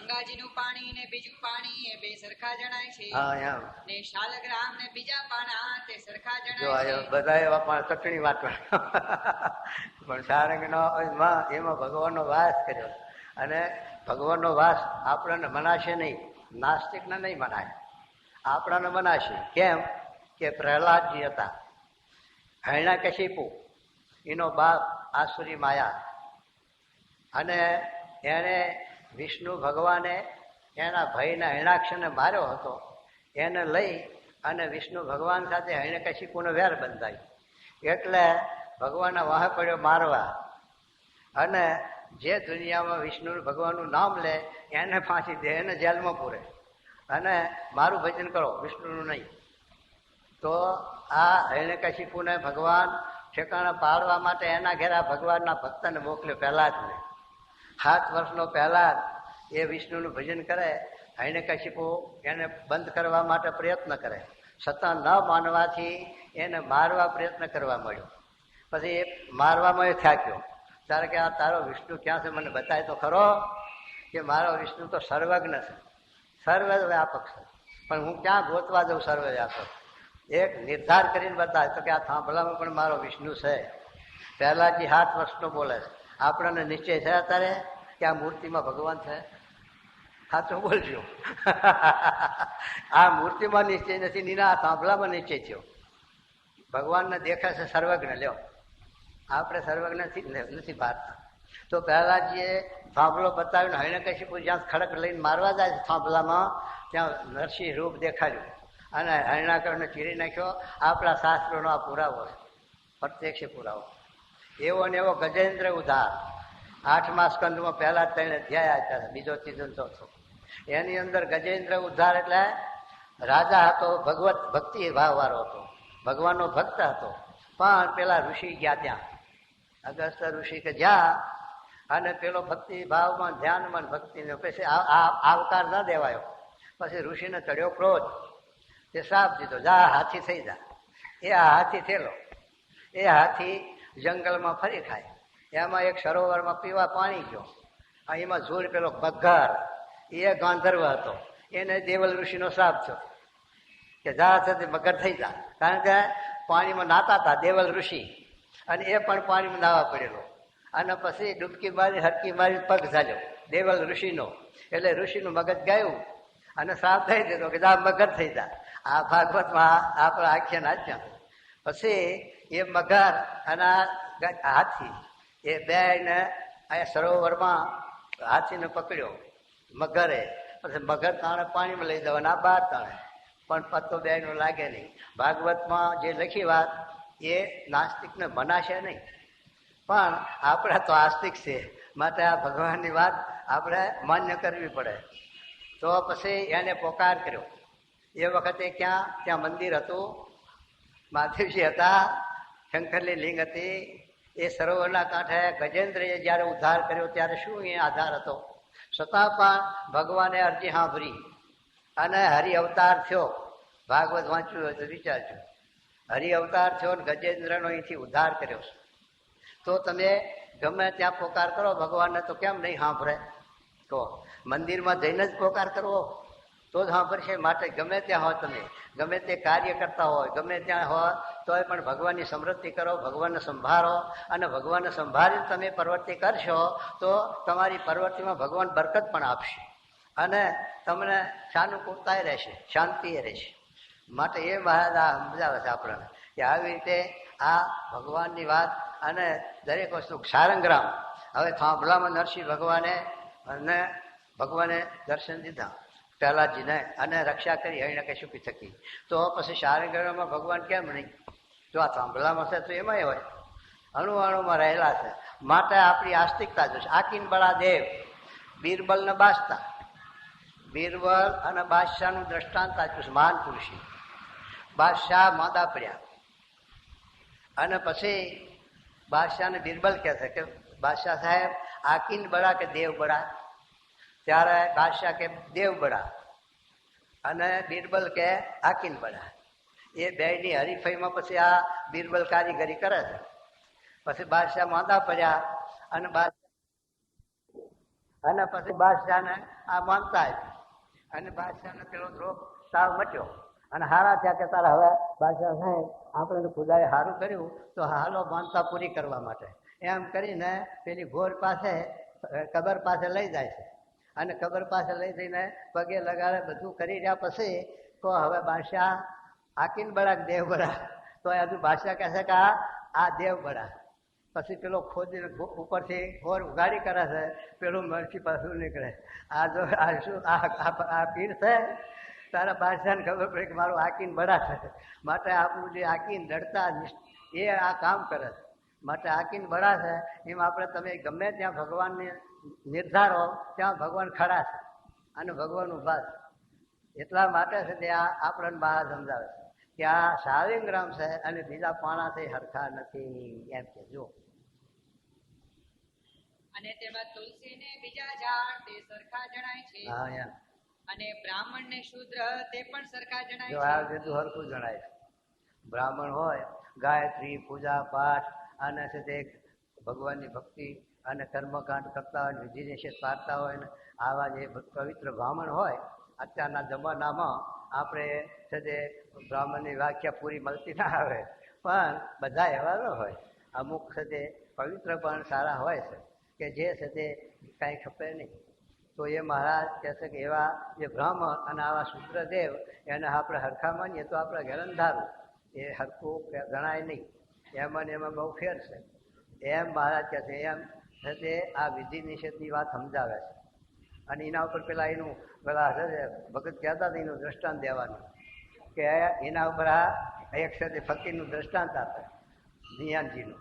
ગંગાજીનું પાણી ને બીજું પાણી એ બે સરખા જણાય છે. હા એમ. ને શાલગ્રામ ને બીજા પાણા તે સરખા જો જણાય છે. બધા એવા પણ ચટણી વાત પણ સારંગનો એમાં ભગવાનનો વાસ કર્યો અને ભગવાનનો વાસ આપણને મનાશે નહીં, નાસ્તિકને નહીં મનાય, આપણને મનાશે. કેમ કે પ્રહલાદજી હતા, હિરણ્યકશિપુ એનો બાપ આસુરી માયા, અને એને વિષ્ણુ ભગવાને એના ભાઈના હિરણાક્ષને માર્યો હતો. એને લઈ અને વિષ્ણુ ભગવાન સાથે હિરણ્યકશિપુનો વેર બંધાય એટલે ભગવાનના વાહે પડ્યો મારવા. અને જે દુનિયામાં વિષ્ણુ ભગવાનનું નામ લે એને ફાંસી દે, એને જેલમાં પૂરે અને મારું ભજન કરો, વિષ્ણુનું નહીં. તો આ હિરણ્યકશિપુને ભગવાન ઠેકાણા પાડવા માટે એના ઘેર ભગવાનના ભક્તને મોકલ્યો. પહેલા જ 7 વર્ષનો પહેલા એ વિષ્ણુનું ભજન કરે. હિરણ્યકશિપુ એને બંધ કરવા માટે પ્રયત્ન કરે, છતાં ન માનવાથી એને મારવા પ્રયત્ન કરવા મળ્યો. પછી એ મારવામાં એ થાક્યો. ત્યારે કે આ તારો વિષ્ણુ ક્યાં છે મને બતાય તો ખરો. કે મારો વિષ્ણુ તો સર્વજ્ઞ છે, સર્વ વ્યાપક છે, પણ હું ક્યાં ગોતવા જાઉં સર્વ વ્યાપક. એક નિર્ધાર કરીને બતાવે તો કે આ થાંભલામાં પણ મારો વિષ્ણુ છે. પહેલાથી 7 વર્ષનો બોલે છે. આપણને નિશ્ચય છે અત્યારે કે આ મૂર્તિમાં ભગવાન છે? સાચું બોલજો. આ મૂર્તિમાં નિશ્ચય નથી, નીના આ થાંભલામાં નિશ્ચય થયો. ભગવાનને દેખે છે સર્વજ્ઞ. લ્યો, આપણે સર્વજ્ઞ નથી ભારતા. તો પ્રહલાદજીએ થાંભલો બતાવીને હિરણ્યકશિપુ જ્યાં ખડક લઈને મારવા જાય છે થાંભલામાં, ત્યાં નરસિંહ રૂપ દેખાડ્યું અને હિરણ્યાક્ષને ચીરી નાખ્યો. આપણા શાસ્ત્રોનો આ પુરાવો છે, પ્રત્યક્ષ પુરાવો. એવો ને એવો ગજેન્દ્ર ઉદ્ધાર 8મા સ્કંદમાં પહેલા 3 અધ્યાય આપ્યા, બીજો, ત્રીજો, ચોથો. એની અંદર ગજેન્દ્ર ઉદ્ધાર એટલે રાજા હતો, ભગવત ભક્તિ ભાવવાળો હતો, ભગવાનનો ભક્ત હતો. પણ પેલા ઋષિ ગયા ત્યાં, અગસ્ત ઋષિ કે જ્યાં, અને પેલો ભક્તિ ભાવમાં ધ્યાનમાં ભક્તિનો પછી આવકાર ન દેવાયો. પછી ઋષિને ચડ્યો ક્રોધ. તે શ્રાપ દીધો, જા હાથી થઈ જા. એ આ હાથી થયેલો. એ હાથી જંગલમાં ફરી ખાય. એમાં એક સરોવરમાં પીવા પાણી ગયો. એમાં જોર પેલો મગર, એ ગાંધર્વ હતો, એને દેવલ ઋષિનો શ્રાપ થયો કે જા થતી મગર થઈ જા. કારણ કે પાણીમાં નાતા હતા દેવલ ઋષિ, અને એ પણ પાણીમાં નાવા પડેલો. અને પછી ડૂબકી મારી હરકી મારી પગ ઝાલ્યો દેવલ ઋષિનો. એટલે ઋષિનું મગજ ગયું અને શ્રાપ થઈ દીધો કે જા મગર થઈ જા. આ ભાગવતમાં આપણા આખ્યાન આપ્યા. પછી એ મગર અને હાથી એ બેને અહીંયા સરોવરમાં હાથીને પકડ્યો મગરે. પછી મગર તાણે પાણીમાં લઈ જવાના, 12 તાણે, પણ પત્તો બેનો લાગે નહીં. ભાગવતમાં જે લખી વાત એ નાસ્તિકને મનાશે નહીં, પણ આપણે તો આસ્તિક છે, માટે આ ભગવાનની વાત આપણે માન્ય કરવી પડે. તો પછી એને પોકાર કર્યો. એ વખતે ત્યાં મંદિર હતું, મહાદેવજી હતા, શંકરની લિંગ હતી. એ સરોવરના કાંઠે ગજેન્દ્રએ જ્યારે ઉદ્ધાર કર્યો ત્યારે શું એ આધાર હતો? છતાં પણ ભગવાને અરજી સાંભળી અને હરિ અવતાર થયો. ભાગવત વાંચ્યું હોય તો વિચારજો. હરિ અવતાર થયો ને ગજેન્દ્રનો અહીંથી ઉદ્ધાર કર્યો. તો તમે ગમે ત્યાં પોકાર કરો ભગવાનને તો કેમ નહીં સાંભળે? તો મંદિરમાં જઈને જ પોકાર કરવો તો જ સાંભળશે. માટે ગમે ત્યાં હોય, તમે ગમે તે કાર્ય કરતા હોય, ગમે ત્યાં હોય તોય પણ ભગવાનની સ્મૃતિ કરો, ભગવાનને સંભાળો. અને ભગવાનને સંભાળીને તમે પ્રવૃત્તિ કરશો તો તમારી પ્રવૃત્તિમાં ભગવાન બરકત પણ આપશે અને તમને સાનુકૂળતા રહેશે, શાંતિ રહેશે. માટે એ મહારાજ આ સમજાવે છે આપણને કે આવી રીતે આ ભગવાનની વાત અને દરેક વસ્તુ સારંગરામ. હવે થાંભલામાં નરસિંહ ભગવાને દર્શન દીધા પ્રહલાદજીને અને રક્ષા કરી હિરણ્યકશિપુ થકી. તો પછી સારંગરામમાં ભગવાન કેમ નહીં? જો આ થાંભલામાં છે તો એમાંય હોય, અણુમાં રહેલા છે. માટે આપણી આસ્તિકતા જોશે. આકીનબળા દેવ બીરબલને બાસતા, બીરબલ અને બાદશાહનું દ્રષ્ટાંત આપ્યું. મહાન પુરુષી બાદશાહ માદા પડ્યા અને પછી બાદશાહને બીરબલ કહે છે કે બાદશાહ સાહેબ આકીન બળા કે દેવ બળા? ત્યારે બાદશાહ કે દેવ બળા અને બીરબલ કે આકીન બળા. એ બેની હરીફાઈમાં પછી આ બીરબલ કારીગરી કરે છે. પછી બાદશાહ માંદા પડ્યા અને અને પછી બાદશાહને આ માનતા આવી અને બાદશાહને પેલો રોગ તાવ મટ્યો અને હારા થયા કે તારા હવે બાદશાહ સાહેબ આપણે ખુદાએ સારું કર્યું તો હાલો માનતા પૂરી કરવા માટે એમ કરીને પેલી ઘોર પાસે કબર પાસે લઈ જાય છે અને કબર પાસે લઈ જઈને પગે લગાડે બધું કરી રહ્યા પછી તો હવે બાદશાહ આકીન બળા દેવ બળા તો હજુ બાદશાહ કહે છે કે આ દેવ બળા પછી પેલો ખોદીને ઉપરથી ઘોર ઉગાડી કરે છે પેલું મરચી પાછું નીકળે આ જો આ શું આ પીર છે તારા બાદશાહને ખબર પડે કે મારું આકીન બળા છે માટે આપણું જે આકીન લડતા એ આ કામ કરે છે માટે આકીન બળા છે એમ આપણે તમે ગમે ત્યાં ભગવાનને નિર્ધારો ત્યાં ભગવાન ખડા છે અને ભગવાન ઉભા છે એટલા માટે છે તે આ આપણને બહાર સમજાવે છે કે આ શાલિગ્રામ છે અને બીજા પાણાથી હરખા નથી એમ કે જો અને તેમાં તુલસી ને બીજા ઝાડ તે સરખા જણાય છે હા એમ અને બ્રાહ્મણ ને શૂદ્ર તે પણ સરખા જો જણાય આ છે બધું હરખું જણાય છે બ્રાહ્મણ હોય ગાયત્રી પૂજા પાઠ અને છે તે ભગવાનની ભક્તિ અને કર્મકાંડ કરતા હોય વિધિ નિષેધ પાડતા હોય ને આવા જે પવિત્ર બ્રાહ્મણ હોય અત્યારના જમાનામાં આપણે છે તે બ્રાહ્મણની વ્યાખ્યા પૂરી મળતી ના આવે પણ બધા એવા ન હોય અમુક છે તે પવિત્ર પણ સારા હોય છે કે જે છે તે કાંઈ ખપે નહીં તો એ મહારાજ કહે છે કે એવા જે બ્રાહ્મણ અને આવા શુદ્રદેવ એને આપણે હરખા માનીએ તો આપણે ઘેરંધારું એ હરખું ગણાય નહીં એમાં ને એમાં બહુ ફેર છે એમ મહારાજ કહે છે એમ છે તે આ વિધિ નિષેધની વાત સમજાવે છે અને એના ઉપર પેલા એનું પેલા ભગત કહેતા હતા એનું દ્રષ્ટાંત દેવાનું કે એના ઉપર આ એક સાથે ફકીરનું દ્રષ્ટાંત આપે નિયાનજીનું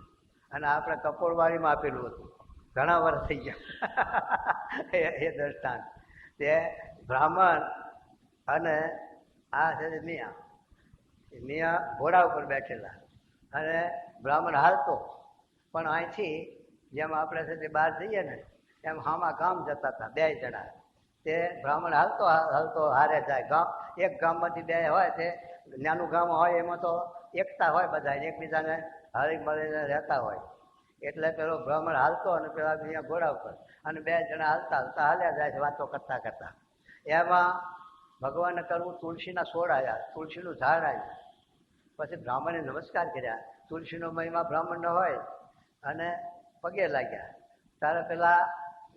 અને આપણે કપોળવાડીમાં આપેલું હતું ઘણા વર્ષ થઈ ગયા એ દ્રષ્ટાંત તે બ્રાહ્મણ અને આ છે મિયા ઘોડા ઉપર બેઠેલા અને બ્રાહ્મણ હાલતો પણ અહીંથી જેમ આપણે છે તે બહાર જઈએ ને એમ હામા ગામ જતા હતા બે જણા તે બ્રાહ્મણ હાલતો હારે જાય ગામ એક ગામમાંથી બે હોય તે નાનું ગામ હોય એમાં તો એકતા હોય બધા એકબીજાને હળી મળીને રહેતા હોય એટલે પેલો બ્રાહ્મણ હાલતો અને પેલા બીજા ઘોડા ઉપર અને બે જણા હાલતા હાલતા હાલ્યા જાય છે વાતો કરતા કરતા એમાં ભગવાનને કરવું તુલસીના છોડ આવ્યા તુલસીનું ઝાડ આવ્યું પછી બ્રાહ્મણે નમસ્કાર કર્યા તુલસીનો મહિમા બ્રાહ્મણનો હોય અને પગે લાગ્યા તારે પેલા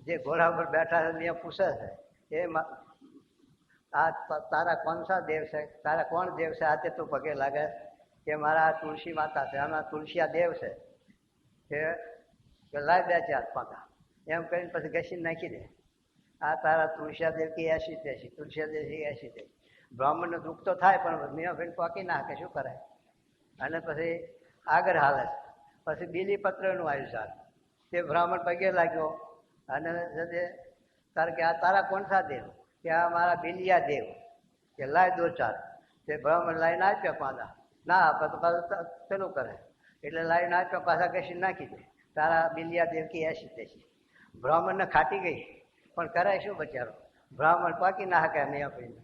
જે ઘોડા પર બેઠા છે ત્યાં પૂછે છે એ આ તારા કોણ સા દેવ છે તારા કોણ દેવ છે આજે તું પગે લાગે કે મારા તુલસી માતા છે આમાં તુલસિયા દેવ છે કે લાય બે ચાર પાકા એમ કરીને પછી ઘસી નાખી દે આ તારા તુલસિયા દેવ કે એસી તેસી તુલસિયા દેવ એસી તે બ્રાહ્મણને દુઃખ તો થાય પણ મિયાભાઈ પાકી નાખે શું કરાય અને પછી આગળ હાલે પછી બીલીપત્રનું આવ્યું સાર તે બ્રાહ્મણ પગે લાગ્યો અને તારે કે આ તારા કોણ સા દેવ કે આ મારા બિલિયા દેવ કે લાય દો ચાર તે બ્રાહ્મણ લાઈને આપ્યા પાછા ના આપે તો પાછું પેલું કરે એટલે લાઈને આપ્યા પાછા કશી નાખી દે તારા બિલિયા દેવ કે એસી તેસી બ્રાહ્મણને ખાટી ગઈ પણ કરાય શું બચારો બ્રાહ્મણ પાકી ના શકે મિયાભાઈને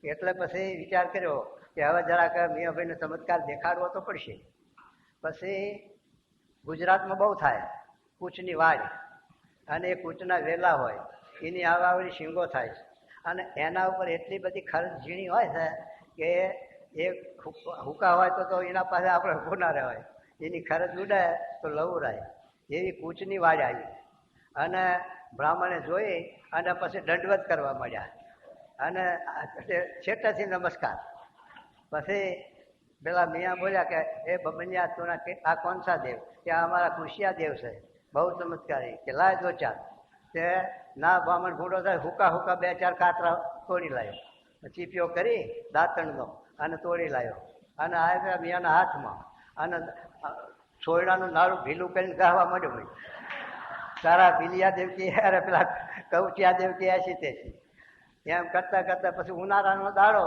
એટલે પછી વિચાર કર્યો કે હવે જરાક મિયાભાઈને ચમત્કાર દેખાડવો તો પડશે પછી ગુજરાતમાં બહુ થાય કૂચની વાડ અને એ કૂચના વેલા હોય એની આવાવળી શીંગો થાય છે અને એના ઉપર એટલી બધી ખર્ચ ઝીણી હોય છે કે એ હુકા હોય તો એના પાસે આપણે ઊભું ના રહેવાય એની ખર્ચ ઉડે તો લવરાય એવી કૂચની વાડ આવી અને બ્રાહ્મણે જોઈ અને પછી દંડવત કરવા માંડ્યા અને છેટાથી નમસ્કાર પછી પેલા મિયા બોલ્યા કે એ બબનિયા તું આ કોણ સા દેવ કે આ અમારા કુશિયા દેવ છે બહુ ચમત્કારી કે લાય દો ચાર તે ના બ્રાહ્મણ ભૂંડો થાય હુકા હુકા બે ચાર કાતરા તોડી લાવ્યો ચીપિયો કરી દાંતણનો અને તોડી લાવ્યો અને આ મિયાના હાથમાં અને સોયડાનું નાળું ભીલું કરીને ગાવા માંડ્યું ભાઈ તારા ભીલિયા દેવકી અરે પેલા કૌટિયા દેવકી એસી તેસી એમ કરતા કરતા પછી ઉનાળાનો દાડો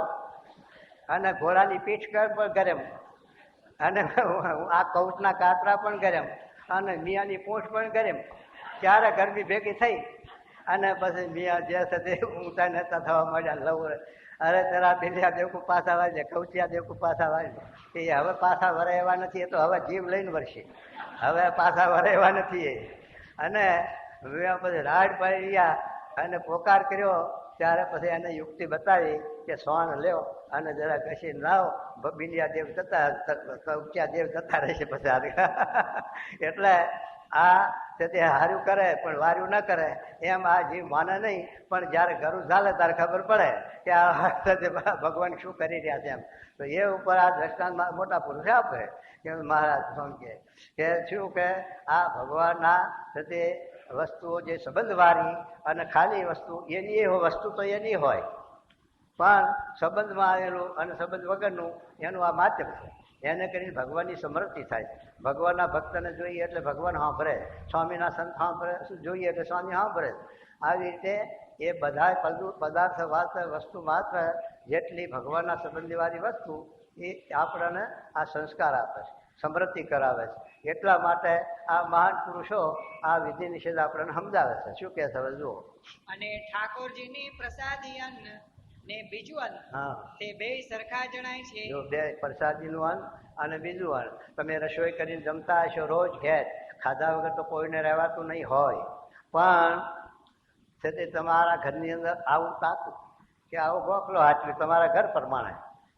અને ઘોડાની પીઠ પણ ગરમ અને આ કૌટના કાતરા પણ ગરમ અને મિયાની પૂંછ પણ ગરમ ત્યારે ગરમી ભેગી થઈ અને પછી મિયા જે છે તે ઊંચા નેતા થવા માંડ્યા લવ અરે તારા બિલિયા દેવકું પાછા વાળજે કૌટિયા દેવકું પાછા વાળજે એ હવે પાછા વરે એવા નથી એ તો હવે જીવ લઈને વરશે હવે પાછા વરે એવા નથી એ અને પછી રાડ પાડી રહ્યા અને પોકાર કર્યો ત્યારે પછી એને યુક્તિ બતાવી કે સોન લ્યો અને જરા ઘસી લાવ, બિલિયા દેવ જતા દેવ જતા રહેશે પછી. એટલે આ તે હાર્યું કરે પણ વાર્યું ના કરે એમ આ જીવ માને નહીં. પણ જયારે ઘરું ચાલે ત્યારે ખબર પડે કે આ ભગવાન શું કરી રહ્યા છે એમ. તો એ ઉપર આ દ્રષ્ટાંત મોટા પુરુષે આપે કે મહારાજ સ્વામી કે શું કે આ ભગવાનના તે વસ્તુઓ જે સંબંધવાળી અને ખાલી વસ્તુ એની એ વસ્તુ તો એની હોય, પણ સંબંધમાં આવેલું અને સંબંધ વગરનું એનું આ માધ્યમ છે. એને કરીને ભગવાનની સમૃદ્ધિ થાય. ભગવાનના ભક્તને જોઈએ એટલે ભગવાન સાંભળે, સ્વામીના સંત સાંભળે જોઈએ એટલે સ્વામી સાંભળે. આવી રીતે એ બધા પદાર્થ વસ્તુ માત્ર જેટલી ભગવાનના સંબંધીવાળી વસ્તુ એ આપણને આ સંસ્કાર આપે છે, સમૃદ્ધિ કરાવે છે. એટલા માટે આ મહાન પુરુષો આ વિધિ નિષેધ આપણને સમજાવે છે. શું કહે છે હવે જુઓ. અને ઠાકોરજીની પ્રસાદી અન્ન ને બીજું અન્ન, હા, તે બે સરખા જણાય છે. જો બે પ્રસાદીનું અન્ન અને બીજું અન્ન. તમે રસોઈ કરીને જમતા હશો રોજ ઘેર, ખાધા વગર તો કોઈને રહેવાતું નહીં હોય, પણ છતાં તમારા ઘરની અંદર આવું તાકું કે આવો ગોખલો હાચવી તમારા ઘર પ્રમાણે,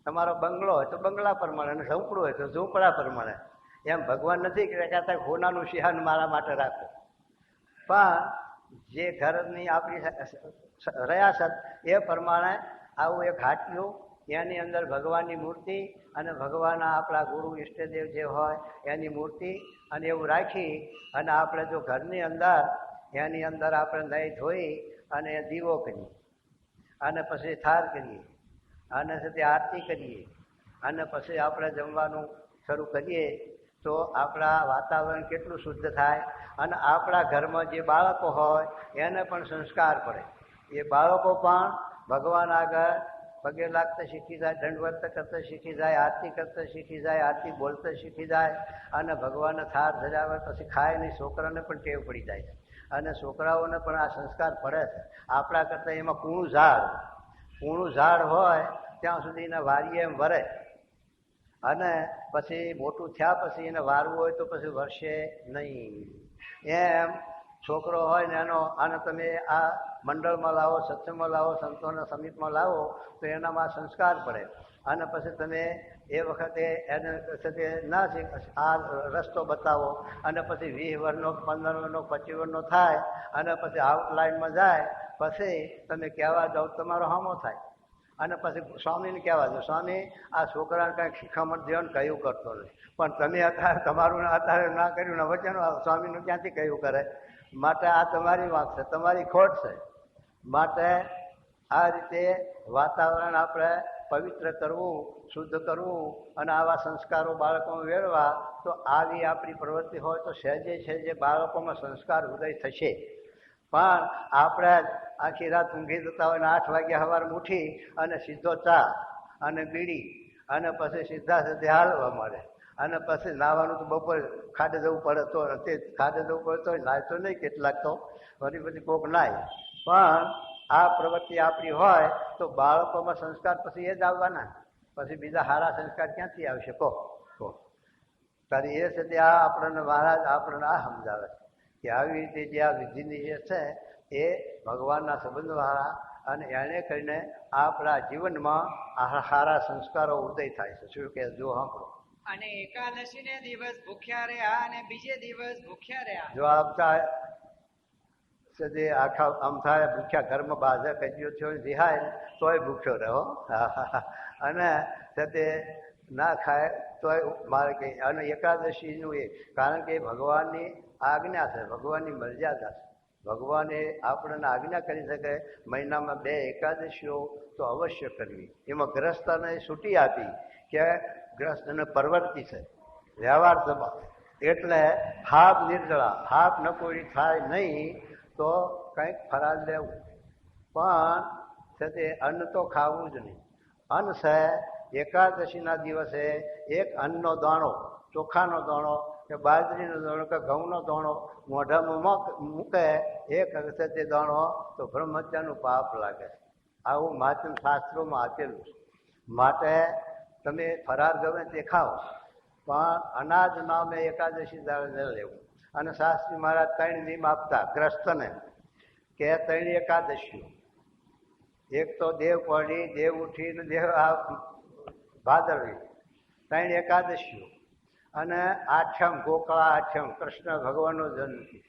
તમારો બંગલો હોય તો બંગલા પ્રમાણે, અને ઝૂંપડું હોય તો ઝૂંપડા પ્રમાણે. એમ ભગવાન નથી કહેતા હોનાનું સિંહાન મારા માટે રાખો, પણ જે ઘરની આપણી રહ્યા એ પ્રમાણે આવું એક હાટલું, એની અંદર ભગવાનની મૂર્તિ અને ભગવાનના આપણા ગુરુ ઈષ્ટદેવ જે હોય એની મૂર્તિ અને એવું રાખી અને આપણે જો ઘરની અંદર એની અંદર આપણે નહીં ધોઈ અને દીવો કરીએ અને પછી થાર કરીએ અને સાથે આરતી કરીએ અને પછી આપણે જમવાનું શરૂ કરીએ તો આપણા વાતાવરણ કેટલું શુદ્ધ થાય. અને આપણા ઘરમાં જે બાળકો હોય એને પણ સંસ્કાર પડે. એ બાળકો પણ ભગવાન આગળ પગે લાગતા શીખી જાય, દંડવત કરતા શીખી જાય, આરતી કરતા શીખી જાય, આરતી બોલતા શીખી જાય અને ભગવાનને થાર ધરાવે પછી ખાય નહીં. છોકરાને પણ ટેવ પડી જાય અને છોકરાઓને પણ આ સંસ્કાર પડે છે. આપણા કરતાં એમાં કૂણું ઝાડ હોય ત્યાં સુધી એને વારીએ એમ વરે અને પછી મોટું થયા પછી એને વારવું હોય તો પછી વરસે નહીં. એમ છોકરો હોય ને એનો આને તમે આ મંડળમાં લાવો, સત્સંગમાં લાવો, સંતોના સમીપમાં લાવો તો એનામાં સંસ્કાર પડે. અને પછી તમે એ વખતે એને સાથે ના આ રસ્તો બતાવો અને પછી 20 વર્ષનો, 15 વર્ષનો, 25 વર્ષનો થાય અને પછી આઉટલાઇનમાં જાય પછી તમે કહેવા જાઓ તમારો હામો થાય. અને પછી સ્વામીને કહેવા દો, સ્વામી આ છોકરાને કાંઈક શિખામણ દેવાનું કયું કરતો નથી, પણ તમે અત્યારે તમારું અત્યારે ના કર્યું ને વચન સ્વામીનું ક્યાંથી કયું કરે. માટે આ તમારી વાંક છે, તમારી ખોટ છે. માટે આ રીતે વાતાવરણ આપણે પવિત્ર કરવું, શુદ્ધ કરવું અને આવા સંસ્કારો બાળકોમાં વેરવા. તો આવી આપણી પ્રવૃત્તિ હોય તો સહેજે બાળકોમાં સંસ્કાર ઉદય થશે. પણ આપણે આખી રાત ઊંઘી જતા હોય ને 8 વાગ્યા સવારમાં ઉઠી અને સીધો ચા અને બીડી અને પછી સીધા હાલવા મળે અને પછી નાવાનું તો બપોર ખાડે જવું પડે તો તે ખાડે જવું પડે તો નાય તો નહીં, કેટલાક તો વળી બધી કોક નાય. પણ આ પ્રવૃત્તિ આપણી હોય તો બાળકોમાં સંસ્કાર પછી એ જ આવવાના, પછી બીજા સારા સંસ્કાર ક્યાંથી આવશે કહો. ત્યારે એ છે આ આપણને મહારાજ આપણને આ સમજાવે કે આવી રીતે જે આ વિધિની જે છે એ ભગવાનના સંબંધવાળા અને એને કરીને આપણા જીવનમાં સારા સંસ્કારો ઉદય થાય છે. શું કે જો સાંભળો. અને એકાદશીને દિવસ ભૂખ્યા રહ્યા અને બીજે દિવસ ભૂખ્યા રહ્યા. જો આપતા આખા આમ થાય ભૂખ્યા ઘરમાં બાધા કજ્યો થયો રિહાય તોય ભૂખ્યો રહ્યો અને તે ના ખાય તોય મારે કઈ. અને એકાદશીનું એ કારણ કે ભગવાનની આજ્ઞા છે, ભગવાનની મર્યાદા છે. ભગવાને આપણને આજ્ઞા કરી શકે મહિનામાં 2 એકાદશીઓ તો અવશ્ય કરવી. એમાં ગ્રસ્તને છૂટી આપી કે ગ્રસ્તને પરવર્તી છે વ્યવહાર સભા, એટલે હાપ નિર્જળા, હાપ નકોરી થાય નહીં તો કંઈક ફરાળ લેવું. પણ છતાં અન્ન તો ખાવું જ નહીં. અન્ન છે એકાદશીના દિવસે એક અન્નનો દાણો, ચોખાનો દાણો કે બાજરીનો દાણો કે ઘઉંનો દાણો મોઢામાં મૂકે એક તે દાણો તો બ્રહ્મહત્યાનું પાપ લાગે. આવું માધ્યમ શાસ્ત્રોમાં આપેલું છે. માટે તમે ફરાર ગમે તે ખાઓ પણ અનાજ નામે એકાદશી દાડે ન લેવું. અને શાસ્ત્રી મહારાજ 3 નિયમ આપતા ગ્રસ્તને કે 3 એકાદશીઓ. એક તો દેવ પડી, દેવ ઉઠી ને દેવ ભાદરવી, 3 એકાદશીઓ. અને આઠમ ગોકળા આઠમ, કૃષ્ણ ભગવાનનો જન્મથી,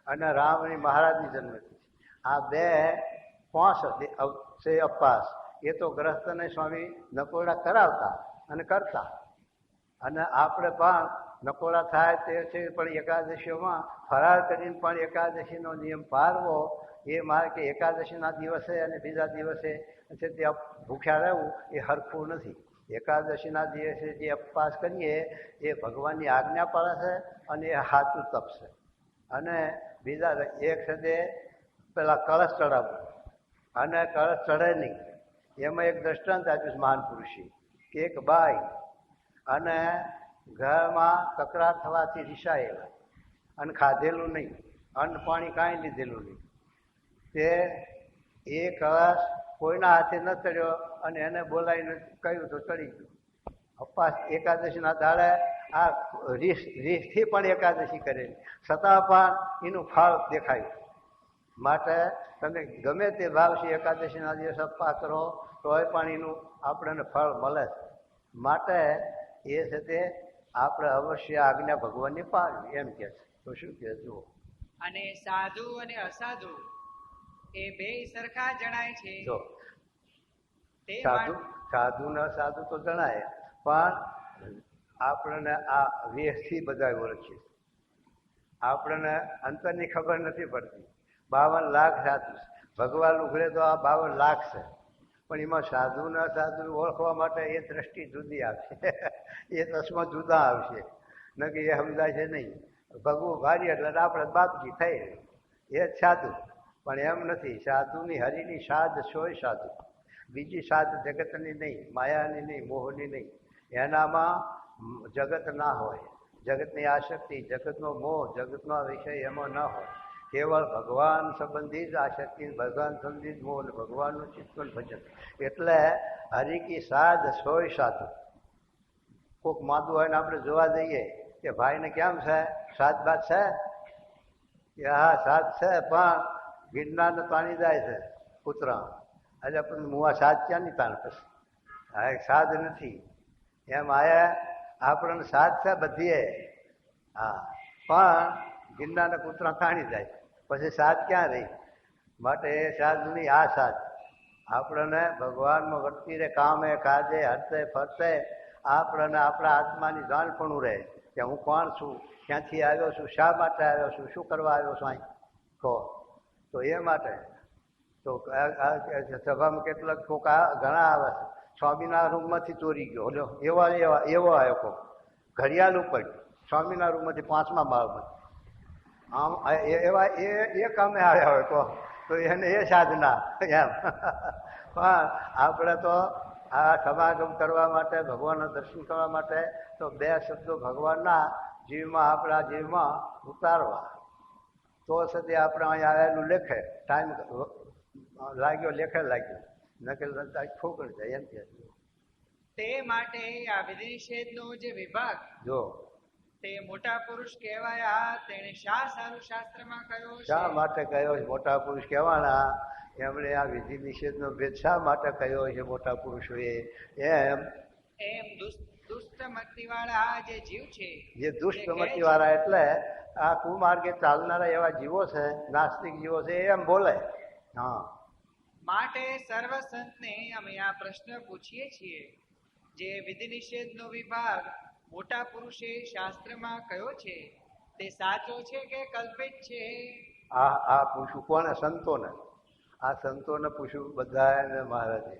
અને રામની મહારાજની જન્મથી. આ 2 છે અપાસ. એ તો ગ્રસ્તને સ્વામી નકોડા કરાવતા અને કરતા. અને આપણે પણ નકોડા થાય તે છે પણ એકાદશીઓમાં ફરાર કરીને પણ એકાદશીનો નિયમ પાળવો. એ મારે કે એકાદશીના દિવસે અને બીજા દિવસે છે તે ભૂખ્યા રહેવું એ હરખું નથી. એકાદશીના દિવસે જે ઉપવાસ કરીએ એ ભગવાનની આજ્ઞા પાળે છે અને એ સાચું તપ છે. અને બીજા એક છે તે પેલા કળશ ચડાવવું, અને કળશ ચડે નહીં. એમાં એક દ્રષ્ટાંત આપ્યું મહાન પુરુષે કે એક બાઈ અને ઘરમાં તકરાર થવાથી રિસાયેલા અને ખાધેલું નહીં, અન્ન પાણી કાંઈ લીધેલું નહીં. તે એ કળશ કોઈના હાથે ન ચડ્યો અને એને બોલાવીને કહ્યું તો ચડી ગયું. ઉપવાસ એકાદશીના દાડે આ રીસથી પણ એકાદશી કરેલી, છતાં પણ એનું ફળ દેખાયું. માટે તમે ગમે તે ભાવથી એકાદશીના દિવસ ઉપવાસ કરો તોય પણ એનું આપણને ફળ મળે. માટે એ છે તે આપણે અવશ્ય આજ્ઞા ભગવાનની પાળવી એમ કે છે. તો શું કે જુઓ. અને સાધુ અને અસાધુ એ 2 સરખા જણાય છે. જો સાધુ ને અસાધુ તો જણાય, પણ આપણને આ વેશથી બધા ઓળખીએ. આપણને અંતરની ખબર નથી પડતી. 52 લાખ સાધુ, ભગવાન ઉઘડે તો આ 52 લાખ છે. પણ એમાં સાધુ ને અસાધુ ઓળખવા માટે એ દ્રષ્ટિ જુદી આવશે, એ ચશ્મા જુદા આવશે. ન કે એ સમજાય છે નહીં. ભગવું ભારી એટલે આપણે બાપજી થઈ એ જ સાધુ. પણ એમ નથી. સાધુની હરિની સાધ સોય સાધુ, બીજી સાધ જગતની નહીં, માયાની નહીં, મોહની નહીં. એનામાં જગત ના હોય, જગતની આસક્તિ, જગતનો મોહ, જગતનો વિષય એમાં ન હોય. કેવળ ભગવાન સંબંધી જ આસક્તિ, ભગવાન સંબંધી જ મોહ, ભગવાનનું ચિંતન ભજન. એટલે હરિકી સાધ સોય સાધુ. કોઈક માદું હોય ને આપણે જોવા જઈએ કે ભાઈને કેમ છે, સાત બાત છે કે હા સાત છે, પણ ગિરનારને તાણી જાય છે કૂતરા. એટલે પણ મુવા સાત ક્યાંની તાણ પછી? હા એક સાધ નથી. એમ આયા આપણને સાધ છે બધીએ, હા, પણ ગિરનારને કૂતરા તાણી જાય પછી સાધ ક્યાં રહી? માટે એ સાધ નહીં, આ સાધ આપણને ભગવાનમાં વર્તી રહે, કામે કાજે હરતે ફરતે આપણને આપણા આત્માની જાણપણું રહે કે હું કોણ છું, ક્યાંથી આવ્યો છું, શા માટે આવ્યો છું, શું કરવા આવ્યો છું અહીં કહો. તો એ માટે તો સભામાં કેટલાક કોક ઘણા આવે છે. સ્વામીના રૂમમાંથી ચોરી ગયો, એવો આવ્યો કોક ઘડિયાળ ઉપર સ્વામીના રૂમમાંથી 5મા માળમાં, આમ એવા એ કામે આવ્યા હોય તો એને એ સાધના એમ. પણ આપણે તો આ સમાગમ કરવા માટે, ભગવાનના દર્શન કરવા માટે તો 2 શબ્દો ભગવાનના જીવમાં, આપણા જીવમાં ઉતારવા. તો સુધી આપણે અહીંયા આવેલું લેખે ટાઈમ લાગ્યો, લેખે લાગ્યો, નકલ ફોકડી જાય એમ કે. તે માટે આ વિધિ નિષેધનો જે વિભાગ જો તે મોટા પુરુષ કહેવાયા, તેને શા સારું શાસ્ત્રમાં કહ્યો છે? શા માટે કહ્યો છે મોટા પુરુષ કહેવાના? એમણે આ વિધિ નિષેધનો ભેદ શા માટે કહ્યો છે મોટા પુરુષોએ? એમ દુષ્ટ મતિવાળા જે જીવ છે, જે દુષ્ટ મતિવાળા એટલે આ કુમાર્ગે ચાલનારા એવા જીવો છે, નાસ્તિક જીવો છે, એમ બોલે. હા, માટે સર્વ સંતને અમે આ પ્રશ્ન પૂછીએ છીએ, જે વિધિ નિષેધનો વિભાગ મોટા પુરુષે શાસ્ત્રમાં કયો છે, તે સાચો છે કે કલ્પિત છે? આ પૂછ્યું કોને? સંતોને. આ સંતોને પૂછ્યું બધાને મહારાજે.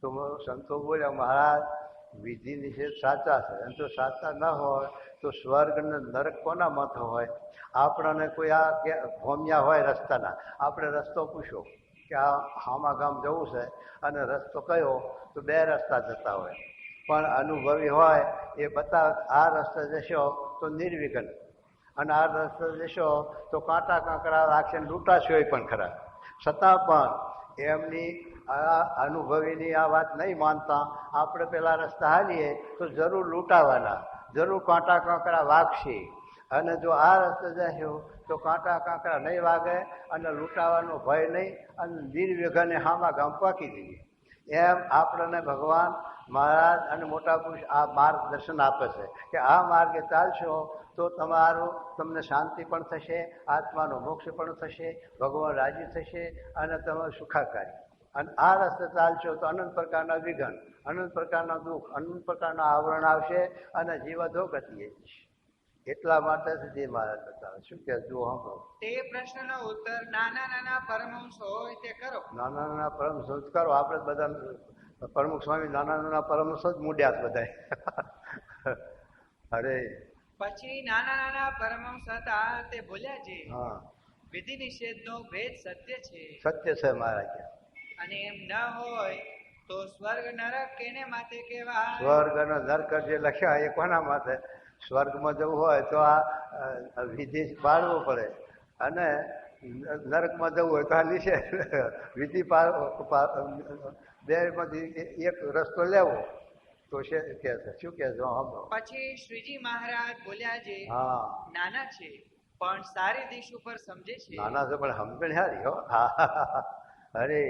તો સંતો બોલ્યા મહારાજ વિધિ નિષેધ સાચા છે, અને જો સાચા ન હોય તો સ્વર્ગ ને નરક કોના મત હોય? આપણને કોઈ આ ભોમ્યા હોય રસ્તાના, આપણે રસ્તો પૂછ્યો કે આ હામા ગામ જવું છે અને રસ્તો કયો? તો 2 રસ્તા જતા હોય, પણ અનુભવી હોય એ બતાવે આ રસ્તે જશો તો નિર્વિઘ્ન, અને આ રસ્તે જશો તો કાંટા કાંકરા રાખશે, લૂંટાશો પણ ખરા. છતાં પણ એમની આ અનુભવીની આ વાત નહીં માનતા આપણે પેલા રસ્તા હાલીએ તો જરૂર લૂંટાવાના, જરૂર કાંટા કાંકરા વાગશે. અને જો આ રસ્તે જશો તો કાંટા કાંકરા નહીં વાગે અને લૂંટાવાનો ભય નહીં અને નિર્વિઘ્ને હામા ગામ પાકી જઈએ. એમ આપણને ભગવાન મહારાજ અને મોટા પુરુષ આ માર્ગદર્શન આપે છે કે આ માર્ગે ચાલશો તો તમને શાંતિ પણ થશે, આત્માનો મોક્ષ પણ થશે, ભગવાન રાજી થશે અને તમારું સુખાકારી. અને આ રસ્તે ચાલશો તો અનંત પ્રકારના વિઘ્ન, અનંત પ્રકારના દુઃખ, અનંત પ્રકારના આવરણ આવશે અને જીવ અધોગતિએ જશે. એટલા માટે સુધી મહારાજ બતાવે. શું કે જુઓ સાંભળો. તે પ્રશ્નનો ઉત્તર નાના નાના પરમહંસ હોય તે કરો. નાના નાના પરમહંસ જ કરો. આપણે બધા પ્રમુખ સ્વામી નાના નાના પરમહંસ જ મૂડ્યા બધા. અરે પછી નાના નાના પરમહંસ હતા તે બોલ્યા છે, હા, વિધિ નિષેધનો ભેદ સત્ય છે. સત્ય છે મહારાજ. અને એમ ન હોય તો સ્વર્ગ નરક કેને માથે કહેવાય? સ્વર્ગ અને નરક જે લખ્યા એ કોના માથે? સ્વર્ગમાં જવું હોય તો આ વિધિ પાળવું પડે અને નરકમાં જવું હોય તો આ નિષેધ વિધિ બેમાંથી એક રસ્તો લેવો તો છે કે શું કે છે. પછી શ્રીજી મહારાજ બોલ્યા છે, હા, નાના છે પણ સારી દિશ ઉપર સમજે છે. નાના છે પણ સમજણ સારી. હો, અરે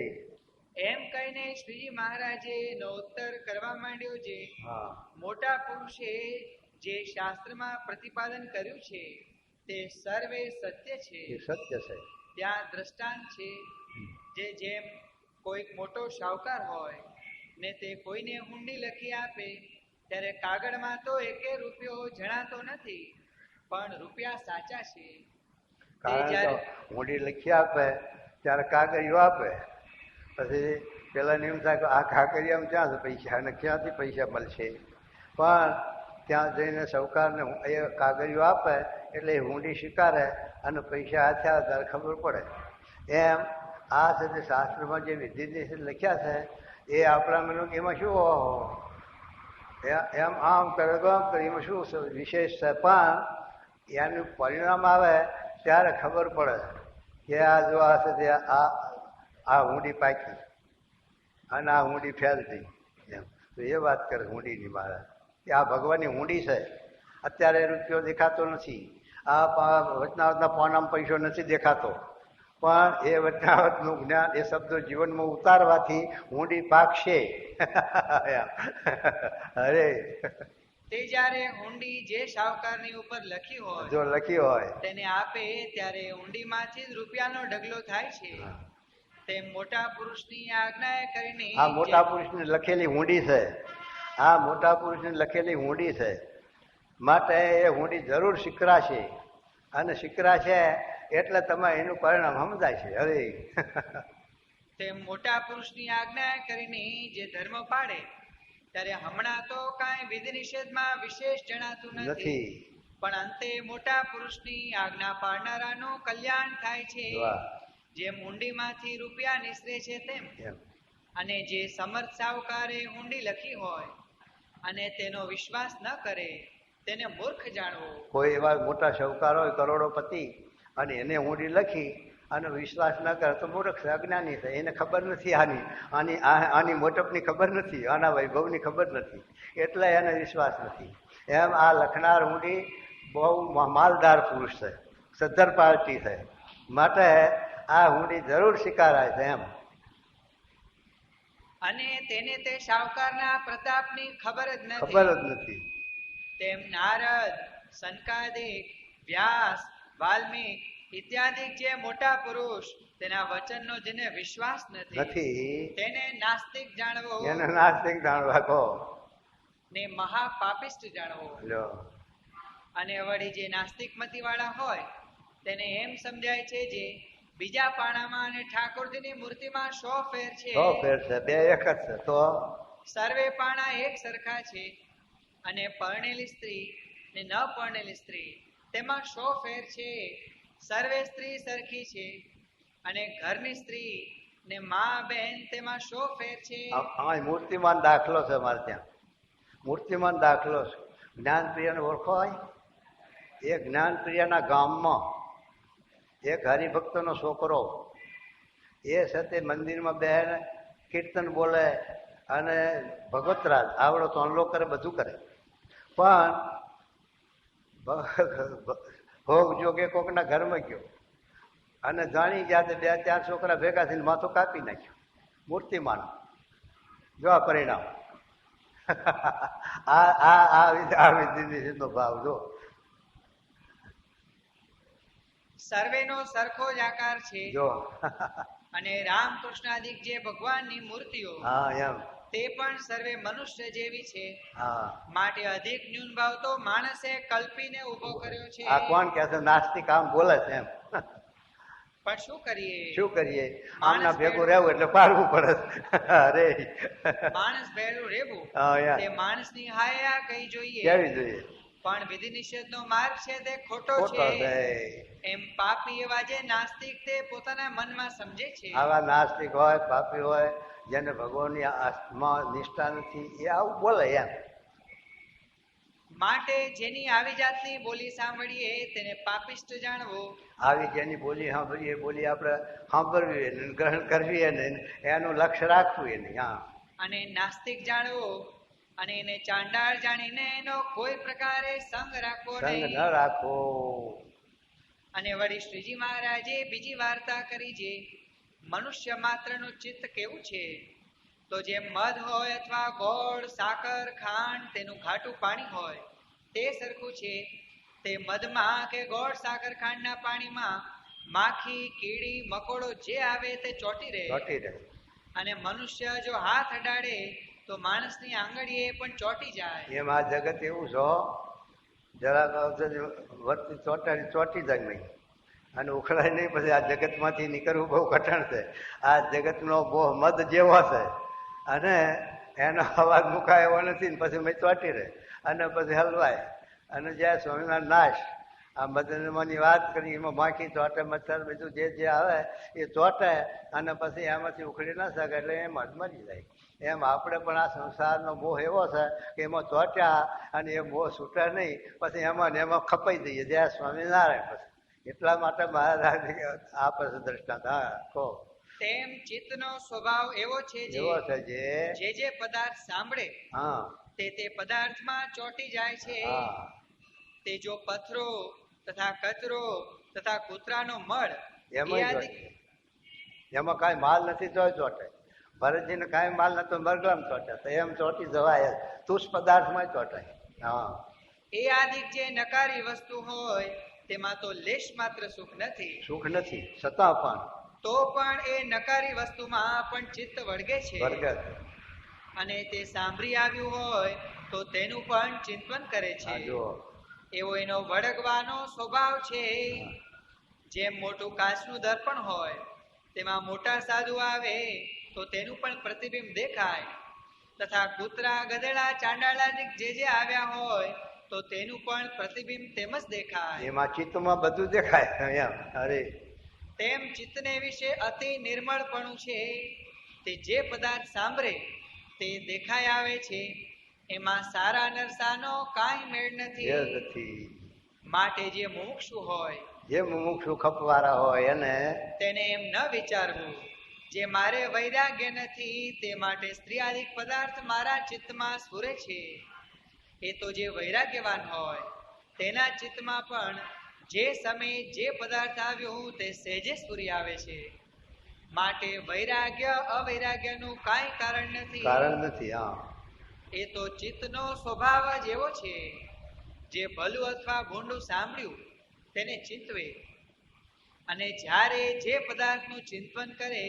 એમ કહીને શ્રીજી મહારાજે નો ઉત્તર કરવા માંડ્યો છે. હા, મોટા પુરુષે જે શાસ્ત્રમાં પ્રતિપાદન કર્યું છે તે સર્વે સત્ય છે. એ સત્ય છે. ત્યાં દ્રષ્ટાંત છે, જેમ કોઈક મોટો શાહુકાર હોય ને તે કોઈને હુંડી લખી આપે ત્યારે કાગળમાં તો એકે રૂપિયો જણાતો નથી, પણ રૂપિયા સાચા છે. કારણ કે હુંડી લખી આપે ત્યારે કાગળિયો આપે, પછી પેલા એમ થાય કે આ કાગળિયામાં ક્યાં છે પૈસા અને ક્યાંથી પૈસા મળશે. પણ ત્યાં જઈને સૌકારને એ કાગળિયો આપે એટલે એ હુંડી સ્વીકારે અને પૈસા હાથે આવે ત્યારે ખબર પડે. એમ આ છે તે શાસ્ત્રમાં જે વિધિ નિષેધ લખ્યા છે એ આપણા મને એમાં શું એમ આમ કરે તો આમ કરે એમાં શું વિશેષ છે, પણ એનું પરિણામ આવે ત્યારે ખબર પડે કે આ જો આ છે તે આ હુંડી પાકી અને આ હુંડી ફેલ થઈ. એમ તો એ વાત કરે હુંડીની મહારાજ કે આ ભગવાનની હુંડી છે. અત્યારે રૂપિયો દેખાતો નથી, આ વચનાવતના પોનામાં પૈસો નથી દેખાતો, પણ એ વચનાવતનું જ્ઞાન એ શબ્દો જીવનમાં ઉતારવાથી હુંડી પાકશે. અરે તે જ્યારે હુંડી જે શાહુકારની ઉપર લખી હોય, જો લખી હોય તેને આપે ત્યારે હુંડીમાંથી જ રૂપિયાનો ઢગલો થાય છે. તે મોટા પુરુષની આજ્ઞા કરીને આ મોટા પુરુષની લખેલી હુંડી છે. આ મોટા પુરુષની લખેલી હુંડી છે માટે એ હુંડી જરૂર શીકરાશે અને શીકરાશે એટલે તમે એનું પરિણામ સમજાય છે. હવે તે મોટા પુરુષની આજ્ઞા કરીને જે ધર્મ પાડે ત્યારે હમણાં તો કાંઈ વિધિ નિષેધમાં વિશેષ જણાતું નથી, પણ અંતે મોટા પુરુષની આજ્ઞા પાડનારાનું કલ્યાણ થાય છે. જેમ હુંડીમાંથી રૂપિયા નિસરે છે તેમ. અને જે સમર્થ સાહુકારે હુંડી લખી હોય અને તેનો વિશ્વાસ ન કરે તેને મૂર્ખ જાણવો. કોઈ એવા મોટા શાહુકાર હોય કરોડોપતિ અને એને હુંડી લખી અને વિશ્વાસ ન કરે તો મૂર્ખ છે, અજ્ઞાની છે. એને ખબર નથી આની મોટપની ખબર નથી, આના વૈભવની ખબર નથી, એટલે એને વિશ્વાસ નથી. એમ આ લખનાર હુંડી બહુ માલદાર પુરુષ છે, સદ્ધર પાર્ટી છે, માટે આ હુંડી જરૂર સ્વીકારાય છે. એમ અને તેને તે શાહુકારના પ્રતાપની ખબર જ નથી. તેમ નારદ, સનકાદિક, વ્યાસ, વાલ્મીક ઇત્યાદિ જે મોટા પુરુષ તેના વચનનો જેને વિશ્વાસ નથી તેને નાસ્તિક જાણવો. એને નાસ્તિક જાણવા કહો ને મહાપાપિષ્ટ જાણવો. અને વળી જે નાસ્તિક મતી વાળા હોય તેને એમ સમજાય છે જે બીજા પાણામાં અને ઠાકોરજીની મૂર્તિમાં 100 ફેર છે. 100 ફેર છે, બે એક જ છે. તો સર્વે પાણા એક સરખા છે અને પરણેલી સ્ત્રી ને ન પરણેલી સ્ત્રી તેમાં 100 ફેર છે. સર્વે સ્ત્રી સરખી છે અને ઘરની સ્ત્રી ને મા બહેન તેમાં 100 ફેર છે. મૂર્તિમાન દાખલો છે મારે ત્યાં, મૂર્તિમાન દાખલો છે. જ્ઞાનપ્રિયને ઓળખો હોય? એ જ્ઞાનપ્રિયના ગામમાં એક હરિભક્તનો છોકરો એ સાથે મંદિરમાં બેન કીર્તન બોલે અને ભગવતરાજ આવડો તો અનલો કરે, બધું કરે, પણ ભોગ જોગે કોકના ઘરમાં ગયો અને જાણી ગયા તો 2-4 છોકરા ભેગા થઈને માથું કાપી નાખ્યું મૂર્તિમાન. જો આ પરિણામ. આ વિધિનો ભાવ જો. સર્વેનો સરખો જ આકાર છે જો અને રામકૃષ્ણાદિક જે ભગવાનની મૂર્તિઓ હા એમ તે પણ સર્વે મનુષ્ય જેવી છે. હા માટે અધિક ન્યૂન ભાવ તો માણસે કલ્પીને ઉભો કર્યો છે. આ કોણ કે છે નાસ્તિક આમ બોલે છે એમ. પણ શું કરીએ આમના ભેગું રહેવું એટલે પાડવું પડે. અરે માણસ ભેળું રહેવું હા યાર તે માણસની હાયા કઈ જોઈએ. કેવી જોઈએ પણ વિધિ નિષેધ નો માર્ગ છે તે ખોટો ખોટો છે. છે. એમ પાપી એવા જે નાસ્તિક તે પોતાના મનમાં સમજે છે. આવા નાસ્તિક હોય પાપી હોય જેને ભગવાનની આત્મા નિષ્ઠા નથી એ આવું બોલે એમ. માટે જેની આવી જાતની બોલી સાંભળીએ તેને પાપિષ્ટ જાણવો. આવી જેની બોલી સાંભળીએ એ બોલી આપણે સાંભળવી એને ગ્રહણ કરવી એને એનું લક્ષ્ય રાખવું એને. હા અને નાસ્તિક જાણવો અને એને ચાંડાળ જાણીને એનો કોઈ પ્રકારે સંગ રાખવો સંગ નહીં. ન રાખો. અને વળી શ્રીજી મહારાજે બીજી વાર્તા કરી જે મનુષ્ય માત્રનું ચિત્ત કેવું છે તો જેમ મધ હોય અથવા ગોળ સાકર ખાંડ તેનું ઘાટું પાણી હોય તે સરખું છે. તે મધમાં કે ગોળ સાકર ખાંડના પાણીમાં માખી કીડી મકોડો જે આવે તે ચોટી રહે. અને મનુષ્ય જો હાથ અડાડે તો માણસની આંગળીએ પણ ચોટી જાય. એમ આ જગત એવું છો જરાક વર્તી ચોટી જાય નહીં અને ઉખડાય નહીં. પછી આ જગતમાંથી નીકળવું બહુ કઠણ છે. આ જગતનો બોહ મધ જેવો છે અને એનો અવાજ મુકાય એવો નથી ને પછી મેં ચોટી રહે અને પછી હલવાય. અને જ્યાં સ્વામિનારાયણ નાશ આ મધની વાત કરી એમાં માખી ચોટે મચ્છર બીજું જે આવે એ ચોટે અને પછી એમાંથી ઉખડી ના શકે એટલે એમાં જ મરી જાય. એમ આપણે પણ આ સંસારનો મોહ એવો છે કે એમાં ચોટ્યા અને એ મોહ છૂટે નહીં પછી એમાં ને એમાં ખપાઈ દઈએ જ્યાં સ્વામિનારાયણ પછી. એટલા માટે મહારાજ આપે છે દ્રષ્ટાંત. હા કહો. તેમ ચિત્તનો સ્વભાવ એવો છે જે પદાર્થ સાંભળે હા તે પદાર્થમાં ચોટી જાય છે. તે જો પથરો તથા કચરો તથા કૂતરાનો મળ એમાં કાંઈ માલ નથી તો ચોટે. ભરતજીને કાંઈ માલ નતો મરગલામ ચોટે તો એમ ચોટી જવાય તુષ પદાર્થમાં ચોટાય. હા એ આદિક જે નકારી વસ્તુ હોય તેમાં તો લેશ માત્ર સુખ નથી. સુખ નથી છતાં પણ તો પણ એ નકારી વસ્તુમાં પણ ચિત્ત વળગે છે. અને તે સાંભળી આવ્યું હોય તો તેનું પણ ચિંતન કરે છે. એવો એનો વળગવાનો સ્વભાવ છે. જેમ મોટું કાચનું દર્પણ હોય તેમાં મોટા સાધુ આવે તો તેનું પણ પ્રતિબિંબ દેખાય તથા કૂતરા ગધેડા ચાંડાળા જે આવ્યા હોય તો તેનું પણ પ્રતિબિંબ તેમ જ દેખાય. એમાં ચિત્તમાં બધું દેખાય. અરે તેમ ચિત્તને વિશે અતિ નિર્મળપણું છે. તે જે પદાર્થ સાંભળે તે દેખાય આવે છે. એમાં સારા નરસાનો કાંઈ મેળ નથી. માટે જે મુમુક્ષુ હોય જે મુમુક્ષુ ખપવાળા હોય એને તેને એમ ન વિચારવું જે મારે વૈરાગ્ય નથી તે માટે સ્ત્રીઆદિક પદાર્થ મારા ચિત્તમાં સ્ફુરે છે. એ તો જે વૈરાગ્યવાન હોય તેના ચિત્તમાં પણ જે સમયે જે પદાર્થ આવ્યું તે સહેજે સ્ફુરી આવે છે. માટે વૈરાગ્ય અવૈરાગ્યનું કાંઈ કારણ નથી. હા એ તો ચિત્તનો સ્વભાવ જ એવો છે. જે ભલું અથવા ભૂંડું સાંભળ્યું તેને ચિંતવે અને જ્યારે જે પદાર્થનું ચિંતન કરે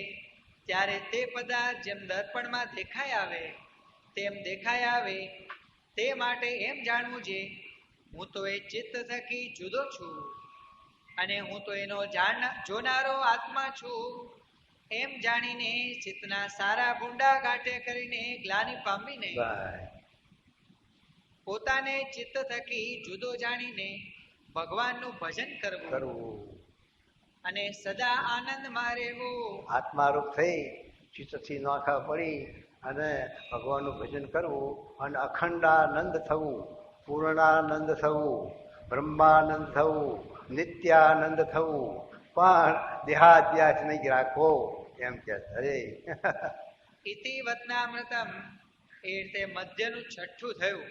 ત્યારે તે પદાર્થ જેમ દર્પણમાં દેખાય આવે તેમ દેખાય આવે. તે માટે એમ જાણવું છે હું તો એ ચિત્ત થકી જુદો છું અને હું તો એનો જોનારો આત્મા છું. એમ જાણીને ચિત્તના સારા ભૂંડા ગાંઠે કરીને ગ્લાનિ પામીને પોતાને ચિત્ત થકી જુદો જાણીને ભગવાનનું ભજન કરવું અને સદા આનંદમાં રહેવું. આત્મારૂપ થઈ ચિત્તથી નોખા પડી અને ભગવાનનું ભજન કરવું અને અખંડાનંદ થવું, પૂર્ણાનંદ થવું, બ્રહ્માનંદ થવું, નિત્યાનંદ થવું, પણ દેહાધ્યાસ નહીં રાખવો એમ કે. હરે ઇતિ વતનામૃતમ એ રીતે મધ્યનું છઠ્ઠું થયું.